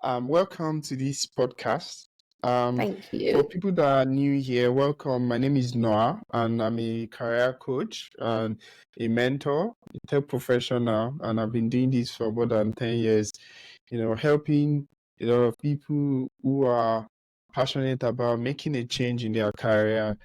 Welcome to this podcast. Thank For you. people that are new here, welcome. My name is Noah, and I'm a career coach and a mentor, a tech professional, and I've been doing this for more than 10 years, helping a lot of people who are passionate about making a change in their career.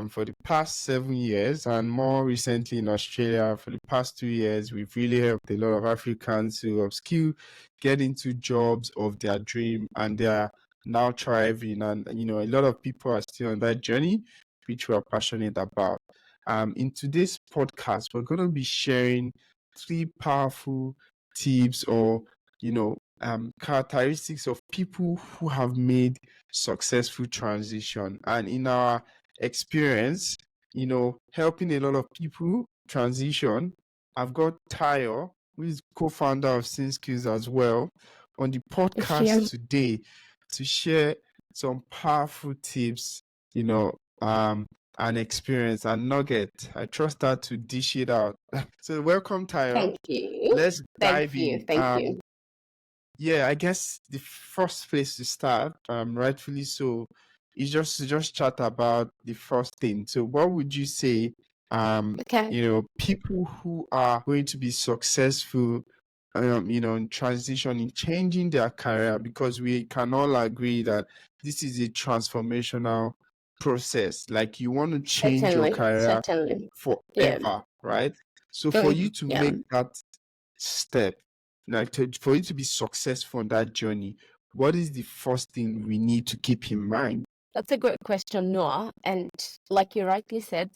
For the past 7 years, and more recently in Australia, for the past 2 years, we've really helped a lot of Africans to upskill, get into jobs of their dream, and they're now thriving. And a lot of people are still on that journey, which we're passionate about. In today's podcast, we're going to be sharing 3 powerful tips or characteristics of people who have made successful transition. And in our experience, helping a lot of people transition, I've got Tayo, who is co-founder of SynSkills as well, on the podcast today to share some powerful tips, and experience and nugget. I trust that to dish it out. So welcome, Tayo. Thank you. Let's dive in. Thank you. Yeah, I guess the first place to start, rightfully so, is just to chat about the first thing. So what would you say, Okay. people who are going to be successful, in transitioning, changing their career, because we can all agree that this is a transformational process. Like you want to change your career Certainly. forever, Yeah. right? So for you to Yeah. make that step, for you to be successful on that journey, what is the first thing we need to keep in mind? That's a great question, Noah. And like you rightly said,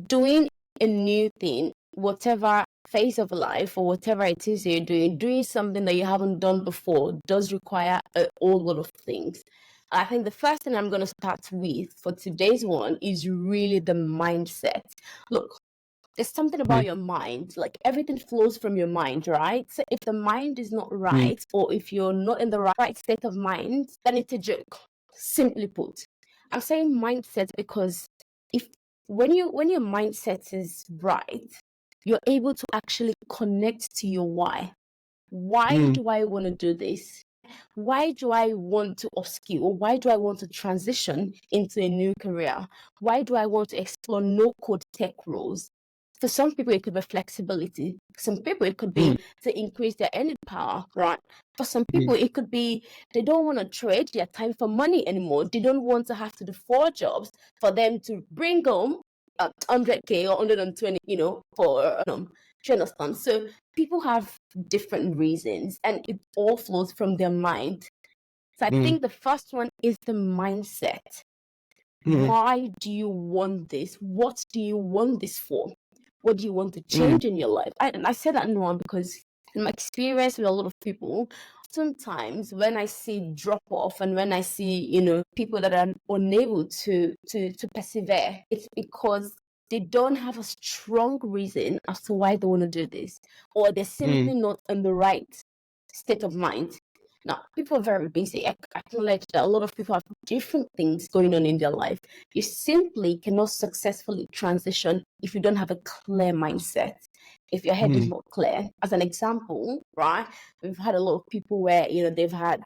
doing a new thing, whatever phase of life or whatever it is you're doing something that you haven't done before does require a whole lot of things. I think the first thing I'm going to start with for today's one is really the mindset. Look, there's something about your mind, like everything flows from your mind, right? So if the mind is not right, or if you're not in the right state of mind, then it's a joke, simply put. I'm saying mindset because if when your mindset is right, you're able to actually connect to your why. Why do I want to do this? Why do I want to upskill? Or why do I want to transition into a new career? Why do I want to explore no-code tech roles? For some people, it could be flexibility. Some people, it could be to increase their earning power, right? For some people, it could be they don't want to trade their time for money anymore. They don't want to have to do 4 jobs for them to bring home 100K or 120, for do you understand? So people have different reasons, and it all flows from their mind. So I think the first one is the mindset. Why do you want this? What do you want this for? What do you want to change in your life? And I say that, Noah, because in my experience with a lot of people, sometimes when I see drop off and when I see, people that are unable to persevere, it's because they don't have a strong reason as to why they want to do this, or they're simply not in the right state of mind. Now, people are very busy. I acknowledge that a lot of people have different things going on in their life. You simply cannot successfully transition if you don't have a clear mindset, if your head is not clear. As an example, right, we've had a lot of people where, they've had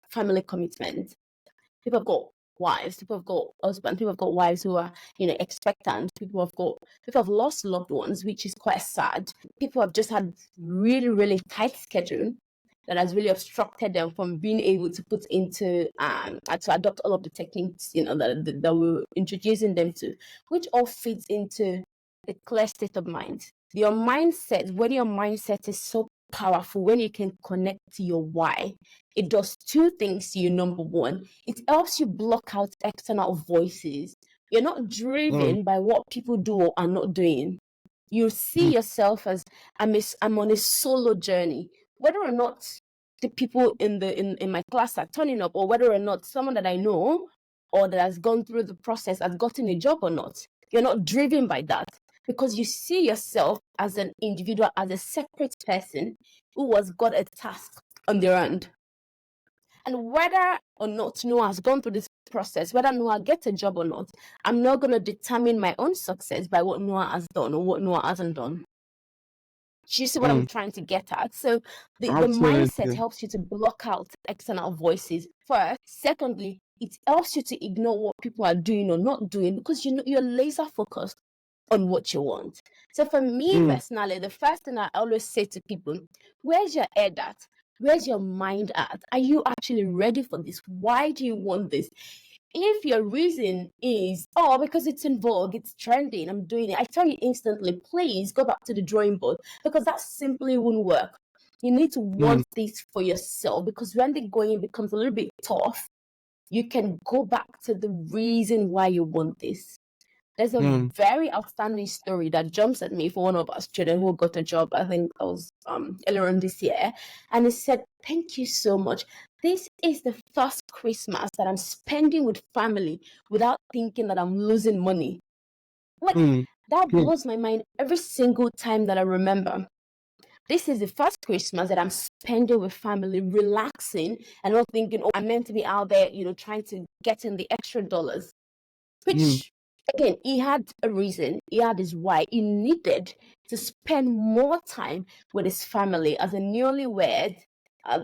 family commitment. People have got wives, people have got husbands, people have got wives who are, expectant, people have lost loved ones, which is quite sad. People have just had really, really tight schedule that has really obstructed them from being able to put into to adopt all of the techniques, that we're introducing them to, which all fits into a clear state of mind. Your mindset, when your mindset is so powerful, when you can connect to your why, it does 2 things to you. Number one, it helps you block out external voices. You're not driven by what people do or are not doing. You see yourself as I'm on a solo journey, whether or not the people in my class are turning up, or whether or not someone that I know or that has gone through the process has gotten a job or not. You're not driven by that, because you see yourself as an individual, as a separate person who has got a task on their end. And whether or not Noah has gone through this process, whether Noah gets a job or not, I'm not going to determine my own success by what Noah has done or what Noah hasn't done. Do you see what I'm trying to get at? So the mindset Absolutely. helps you to block out external voices first. Secondly, it helps you to ignore what people are doing or not doing because you know you're laser focused on what you want. So for me personally, the first thing I always say to people, where's your head at? Where's your mind at? Are you actually ready for this? Why do you want this? If your reason is, oh, because it's in vogue, it's trending, I'm doing it, I tell you instantly, please go back to the drawing board because that simply won't work. You need to want this for yourself because when the going becomes a little bit tough, you can go back to the reason why you want this. There's a very outstanding story that jumps at me for one of our students who got a job, I think that was earlier on this year. And he said, thank you so much. This is the first Christmas that I'm spending with family without thinking that I'm losing money. Like, that blows my mind every single time that I remember. This is the first Christmas that I'm spending with family, relaxing and not thinking, oh, I'm meant to be out there, you know, trying to get in the extra dollars. Which, again, he had a reason. He had his why. He needed to spend more time with his family as a newlywed.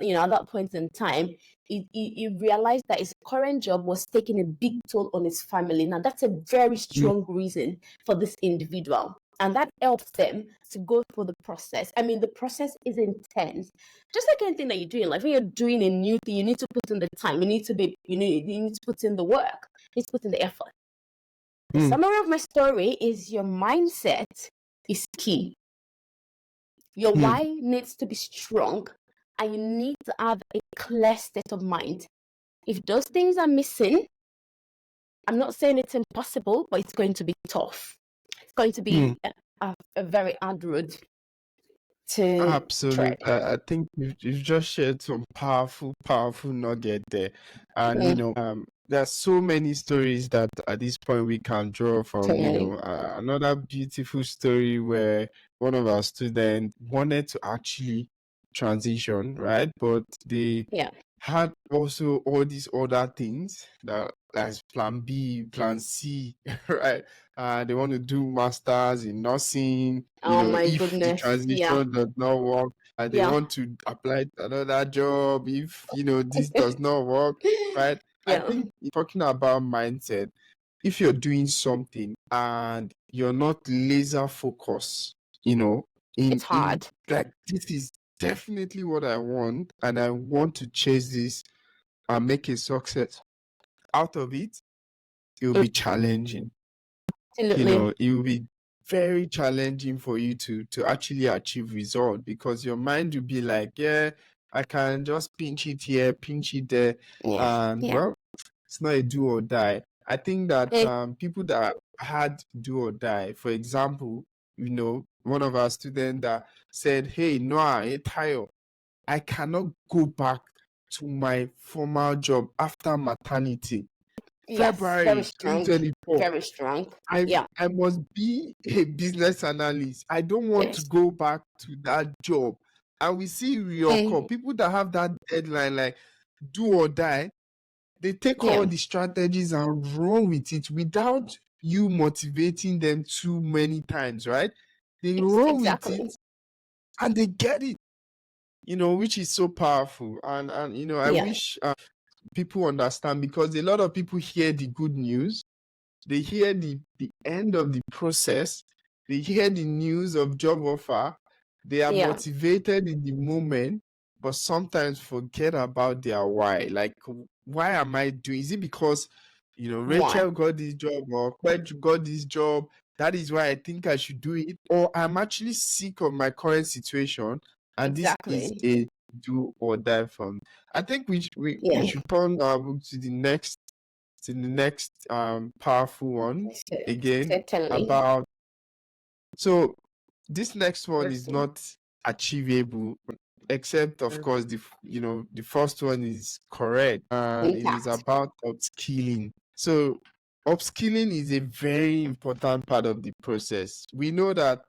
You know, at that point in time, he realized that his current job was taking a big toll on his family. Now, that's a very strong reason for this individual. And that helps them to go through the process. I mean, the process is intense. Just like anything that you do in life, when you're doing a new thing, you need to put in the time. You need to put in the work. You need to put in the effort. The summary of my story is your mindset is key. Your why needs to be strong and you need to have a clear state of mind. If those things are missing, I'm not saying it's impossible, but it's going to be tough. It's going to be a very hard road to tread. Absolutely. I think you've just shared some powerful, powerful nugget there. And, there's so many stories that at this point we can draw from, Totally. another beautiful story where one of our students wanted to actually transition, right? But they Yeah. had also all these other things that as plan B, plan C, right? They want to do masters in nursing, Oh my if the goodness. Yeah. transition does not work, they Yeah. want to apply to another job if, this does not work, right? I Yeah. think talking about mindset, if you're doing something and you're not laser focused, in It's hard. like this is definitely what I want, and I want to chase this and make a success out of it, it will be challenging. Absolutely. It will be very challenging for you to actually achieve result because your mind will be like, yeah, I can just pinch it here, pinch it there, Yeah. and Yeah. well, it's not a do or die. I think that people that had do or die, for example, one of our students that said, hey, Noah, hey, Tayo, I cannot go back to my formal job after maternity. Yes. Very February strong. 2024. Very strong. I Yeah. I must be a business analyst. I don't want to Yes. go back to that job. And we see real call people that have that deadline, like do or die. They take Yeah. all the strategies and run with it without you motivating them too many times, right? They run with Exactly. it and they get it, which is so powerful. And I Yeah. wish people understand because a lot of people hear the good news, they hear the end of the process, they hear the news of job offer, they are Yeah. motivated in the moment, but sometimes forget about their why. Like, why am I doing? Is it because Why? Rachel got this job or Qued got this job? That is why I think I should do it, or I'm actually sick of my current situation, and this is Exactly. a do or die for me. I think we Yeah. should turn our book to the next powerful one again Certainly. about, so this next one is Listen. not achievable, except of course the first one is correct, and it is Intact. about upskilling. So upskilling is a very important part of the process. We know that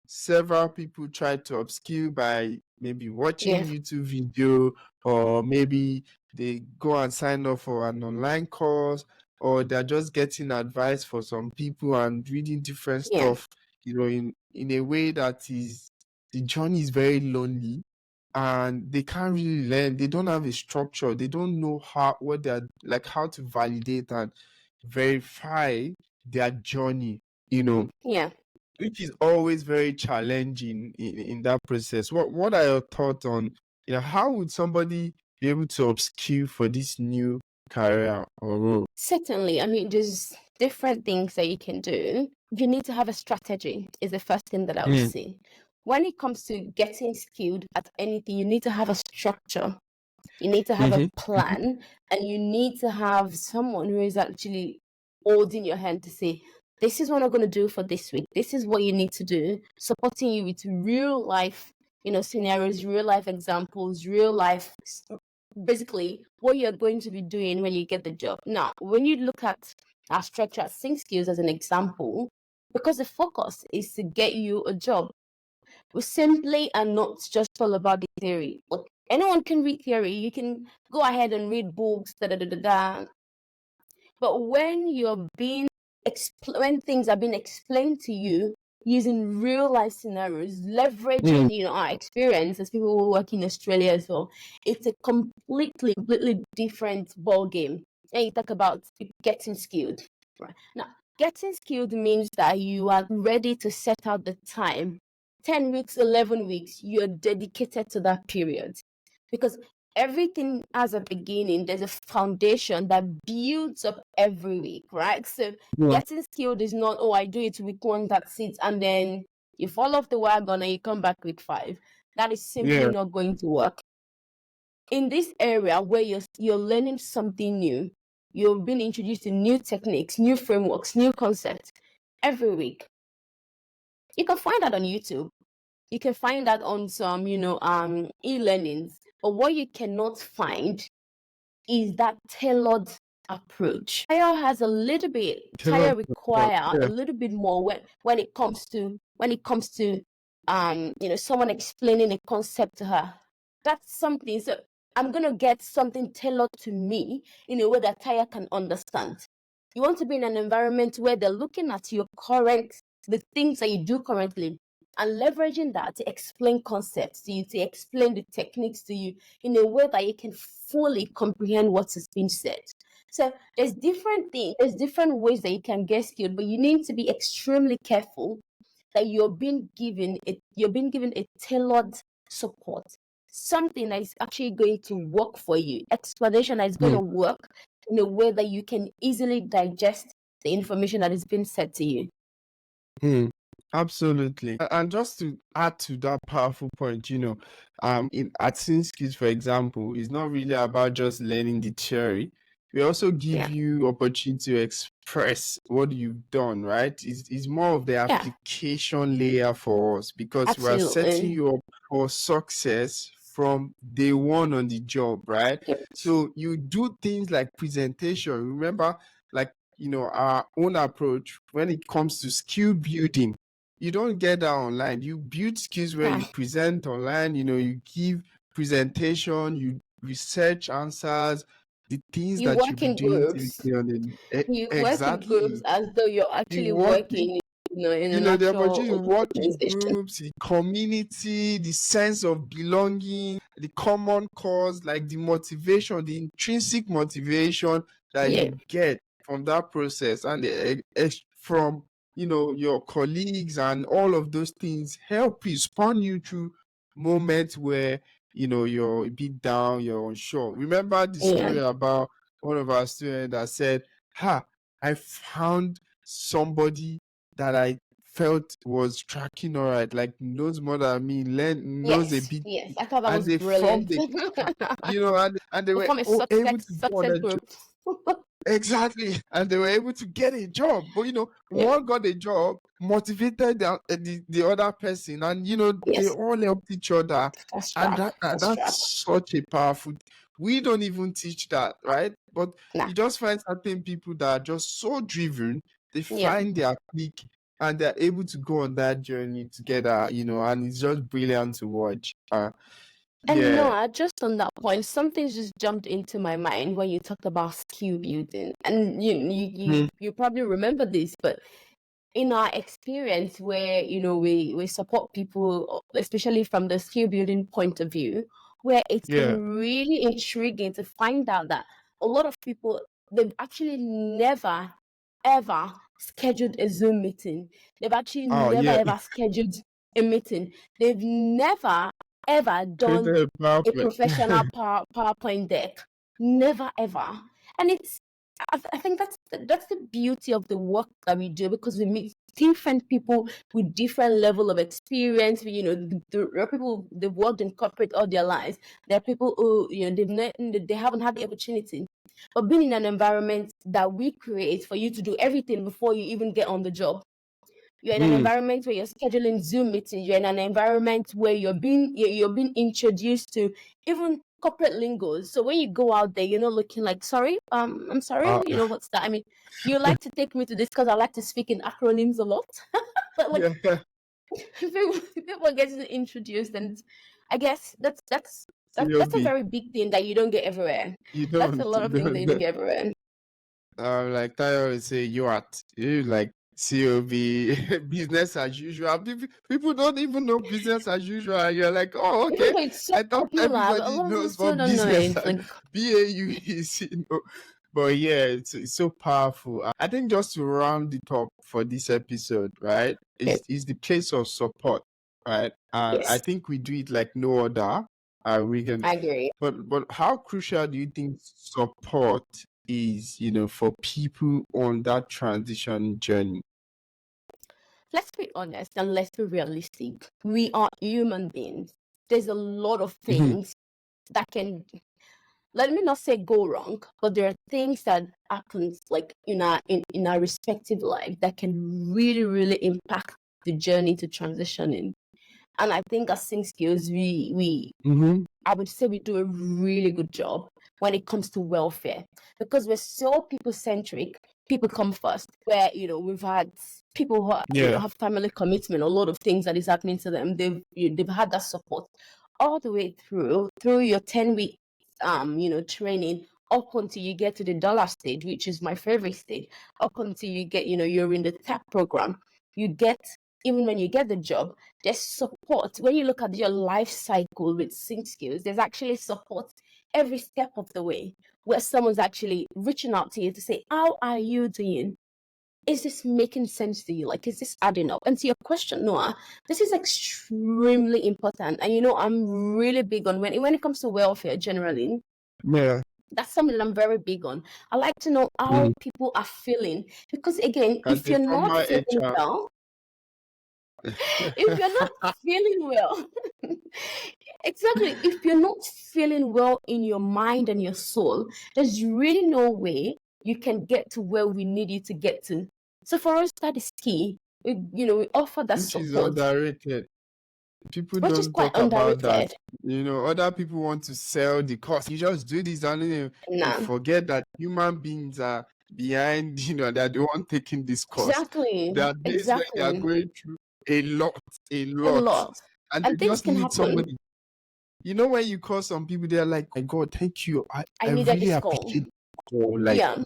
several people try to upskill by maybe watching Yeah. YouTube video, or maybe they go and sign up for an online course, or they're just getting advice for some people and reading different Yeah. stuff, in a way that is the journey is very lonely, and they can't really learn. They don't have a structure. They don't know how to validate and verify their journey, Yeah. which is always very challenging in that process. What are your thoughts on, how would somebody be able to upskill for this new career or role? Certainly. I mean, there's different things that you can do. You need to have a strategy, is the first thing that I would Mm, say. When it comes to getting skilled at anything, you need to have a structure. You need to have a mm-hmm, plan, and you need to have someone who is actually holding your hand to say, this is what I'm going to do for this week. This is what you need to do, supporting you with real life, scenarios, real life examples, real life, basically what you're going to be doing when you get the job. Now, when you look at our structure at Sync Skills as an example, because the focus is to get you a job, we simply are not just all about the theory. Look, anyone can read theory. You can go ahead and read books, da da da da da. But when when things are being explained to you using real life scenarios, mm, leveraging our experience as people who work in Australia as well, it's a completely different ball game. And you talk about getting skilled. Right. Now, getting skilled means that you are ready to set out the time. 10 weeks, 11 weeks, you're dedicated to that period. Because everything has a beginning, there's a foundation that builds up every week, right? So yeah, getting skilled is not, oh, I do it week one, that's it, and then you fall off the wagon and you come back week five. That is simply yeah, not going to work. In this area where you're learning something new, you're being introduced to new techniques, new frameworks, new concepts every week. You can find that on YouTube. You can find that on some, e-learnings. But what you cannot find is that tailored approach. tailored Tire support, require a yeah, little bit more when it comes to someone explaining a concept to her. That's something. So I'm gonna get something tailored to me in a way that Taya can understand. You want to be in an environment where they're looking at the things that you do currently, and leveraging that to explain concepts to you, to explain the techniques to you in a way that you can fully comprehend what is being said. So there's different ways that you can get skilled, but you need to be extremely careful that you're being given a tailored support, something that is actually going to work for you, explanation that is going mm, to work in a way that you can easily digest the information that is being said to you. mm. Absolutely. And just to add to that powerful point, in at skills, for example, it's not really about just learning the theory. We also give Yeah, you opportunity to express what you've done, right? It's more of the yeah, application layer for us, because we are setting absolutely. you up for success from day one on the job, right? Yep. So you do things like presentation. Remember, like, our own approach when it comes to skill building, you don't get that online. You build skills where Yeah. you present online, you give presentation, you research answers, the things You that you work be in doing groups. typically on the You work in groups exactly. as though you're The actually working, working, in an the actual opportunity to work in organization. groups, the community, the sense of belonging, the common cause, like the motivation, the intrinsic motivation that Yeah, you get from that process, and from your colleagues, and all of those things help you spawn you through moments where you're a bit down, you're unsure. Remember the yeah. story about one of our students that said, "Ha, I found somebody that I felt was tracking all right, like knows more than me, knows a Yes, bit, yes. I thought that and was they brilliant. formed a, and they They were form a able to go on success a group. exactly, and they were able to get a job. But Yeah, one got a job, motivated the other person, and they yes. all helped each other, Fast and track. Fast track. that's such a powerful. We don't even teach that, right? But Nah. you just find certain people that are just so driven, they Yeah. find their peak, and they're able to go on that journey together, and it's just brilliant to watch. And Yeah. just on that point, something just jumped into my mind when you talked about skill building. And you Mm, probably remember this, but in our experience where, we support people, especially from the skill building point of view, where it's Yeah. been really intriguing to find out that a lot of people, they've actually never ever scheduled a Zoom meeting. They've actually Oh never yeah. ever scheduled a meeting. They've never ever done Created a a PowerPoint. professional PowerPoint deck. Never ever. And I think that's the beauty of the work that we do, because we meet different people with different level of experience. There are people, they've worked in corporate all their lives. There are people who, they haven't had the opportunity. But being in an environment that we create for you to do everything before you even get on the job. You're in an Mm. environment where you're scheduling Zoom meetings. You're in an environment where you're being introduced to even corporate lingos. So when you go out there, you're not looking like, sorry, I'm sorry, Uh, what's that? I mean, you like to take me to this because I like to speak in acronyms a lot. But like, yeah. people are getting introduced, and I guess that's a COB. very big thing that you don't get everywhere. You That's a don't. lot of things that you don't get everywhere. Like Tayo would say, you at you like COB business as usual. People don't even know business as usual. And you're like, oh, Even okay. though it's so I thought popular, but a everybody lot of people knows still what don't know business it. Like, BAU is, But yeah, it's so powerful. I think just to round it up for this episode, right, okay, is the place of support, right? And I yes, think we do it like no other. We can, I agree. but how crucial do you think support is, for people on that transition journey? Let's be honest and let's be realistic. We are human beings. There's a lot of Mhm. things that can, let me not say go wrong, but there are things that happens like in our respective life that can really, really impact the journey to transitioning. And I think as Sync Skills, Mhm. I would say we do a really good job when it comes to welfare, because we're so people centric. People come first. Where we've had people who Yeah. have family commitment, a lot of things that is happening to them. They've had that support all the way through your 10 week training, up until you get to the dollar stage, which is my favorite stage. Up until you get you're in the TAP program, you get, even when you get the job, there's support. When you look at your life cycle with Sync Skills, there's actually support every step of the way, where someone's actually reaching out to you to say, how are you doing? Is this making sense to you? Like, is this adding up? And to your question, Noah, this is extremely important. And I'm really big on when it comes to welfare generally. Yeah. That's something that I'm very big on. I like to know how Mm. people are feeling, because again, As if a you're not former feeling HR. well, if you're not feeling well, exactly, if you're not feeling well in your mind and your soul, there's really no way you can get to where we need you to get to. So for us, that is key. We offer that Which is support, underrated. People which is don't quite talk about that. underrated. Other people want to sell the cost. You just do this, and they Nah, forget that human beings are behind, they're the one taking this cost. exactly, There are days when they are exactly, going through a lot, a a lot, lot, and they and things just can need happen. somebody. When you call some people, they're like, my God, thank you. I I needed really this call. appreciate the call. Like, Yeah,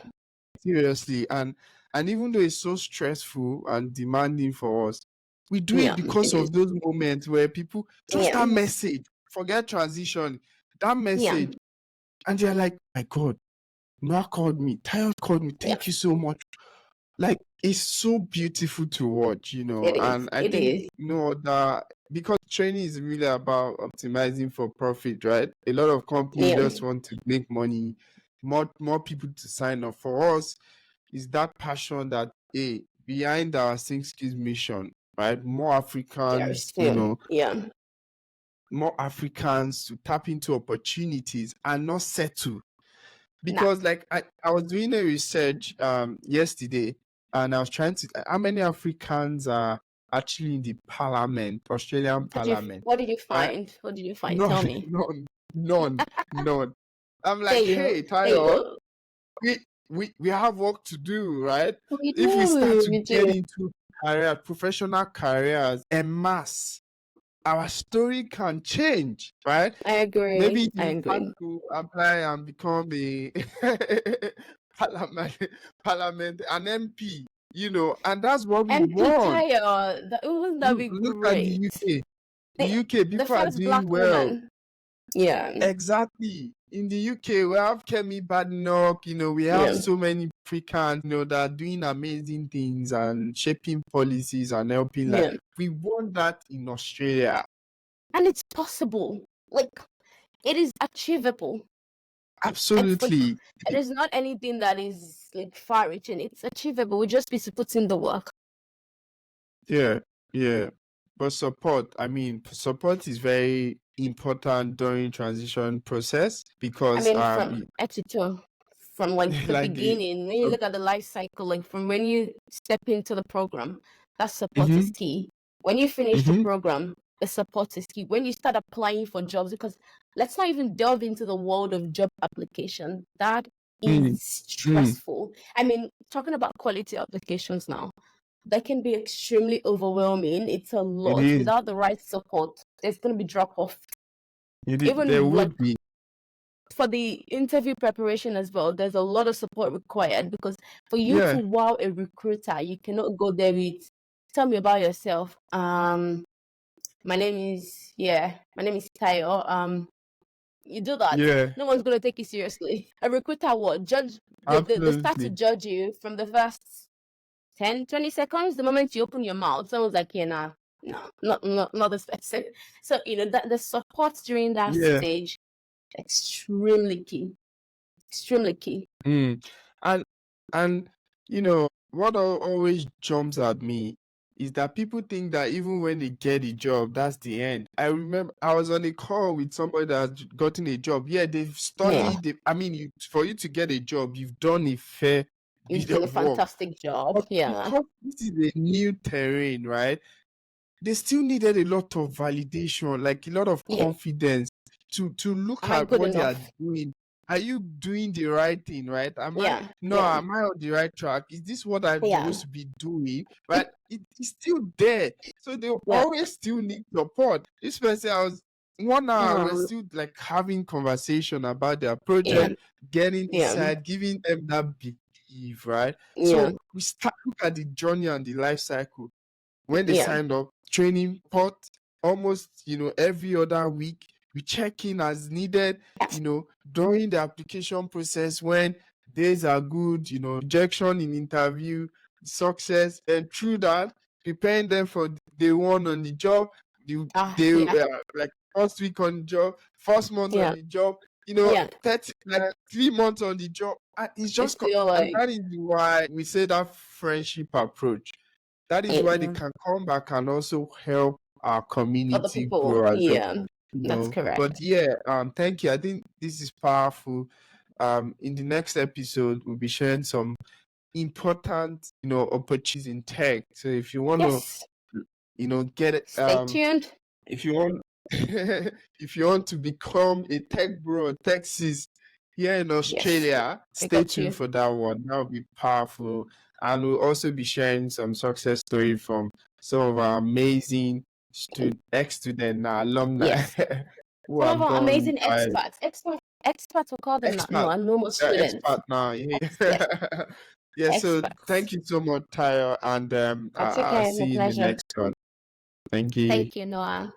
seriously. And even though it's so stressful and demanding for us, we do it yeah, because it of is. those moments where people just Yeah, that message, forget transition, that yeah, message, and they're like, my God, Noah called me, Tayo called me, yeah. thank you so much. Like, it's so beautiful to watch, It is. and I It think is. that because training is really about optimizing for profit, right? A lot of companies Yeah, just want to make money, more people to sign up. For us, is that passion that behind our Think Skills mission, right? there is Africans, still. Yeah, more Africans to tap into opportunities and not settle. nah. Because like I was doing a research yesterday, and I was trying to how many Africans are actually in the parliament, Australian parliament, What did you right? find? What did you find? None, Tell me. none. I'm There like, you go. hey, There you Tayo, go. we we have work to do, right? We If we start do. to We get do. into professional careers en masse, our story can change, right? I agree. Maybe it I is agree. time to apply and become a parliament, an MP. and that's what we And want. Tayo, wouldn't that be Look at the great? UK. The The, UK the people are first doing black well. woman. Yeah. Exactly. In the UK, we have Kemi Badenoch, we have Yeah. so many Africans, that are doing amazing things and shaping policies and helping. Like, Yeah. we want that in Australia. And it's possible. Like, it is achievable. Absolutely. It is not anything that is like far reaching. It's achievable. We just be to put in the work. Yeah, yeah. But support is very important during transition process I because mean, from attitude, from like the like the beginning, when you look at the life cycle, like from when you step into the program, that support is Mhm, key. When you finish the mhm, program, the support is key. When you start applying for jobs, because let's not even delve into the world of job application. That mm, is mm. stressful. I mean, talking about quality applications now, that can be extremely overwhelming. It's a It lot. is. Without the right support, there's going to be drop off. There Even like would be. for the interview preparation as well, there's a lot of support required because for you to Yeah, wow a recruiter, you cannot go there with tell me about yourself. My name is Tayo. You do that, yeah, no one's gonna take you seriously. A recruiter will judge they start to absolutely. judge you from the first 10, 20 seconds. The moment you open your mouth, someone's like, yeah, nah, no, not this person. So that the support during that Yeah. stage extremely key. Extremely key. Mm. And and what always jumps at me is that people think that even when they get a job, that's the end. I remember I was on a call with somebody that's gotten a job. Yeah, they've Yeah, studied. For you to get a job, you've done a fair you've bit done a of work. fantastic job. But Yeah, because this is a new terrain, right? They still needed a lot of validation, like a lot of yeah. confidence to look Am I at good what they are enough? doing. Are you doing the right thing, right? Yeah, yeah, Am I on the right track? Is this what I'm yeah, supposed to be doing? But it's still there. So they yeah. always still need support. This person, I was 1 hour, we're Um, still like having conversation about their yeah, project, getting yeah, inside, giving them that belief, right? yeah, So we start look at the journey and the life cycle when they yeah. signed up, training pot almost, every other week. We check in as needed, during the application process when days are good, rejection in interview, success, and through that, preparing them for day one on the job, they Yeah, like first week on the job, first month on yeah, the job, yeah. 30, like 3 months on the job. And it's It's just, still and like, that is why we say that friendship approach. That is why they yeah. can come back and also help our Other community people, grow as well. yeah, that's correct. But yeah, thank you. I think this is powerful. In the next episode, we'll be sharing some important, opportunities in tech. So if you want to, Yes. get it, Stay tuned. if you want, if you want to become a tech bro, tech sis here in Yes, Australia, I stay got you. tuned for that one. That will be powerful, and we'll also be sharing some success story from some of our amazing ex-student now alumni Yes. who Some of have our done amazing experts. Experts will call them now. expert, No, are normal students. expert now. Yeah. Yes, Yeah. So experts. thank you so much, Tyre, and That's I'll okay. see My you in the pleasure. next one. Thank you. Thank you, Noah.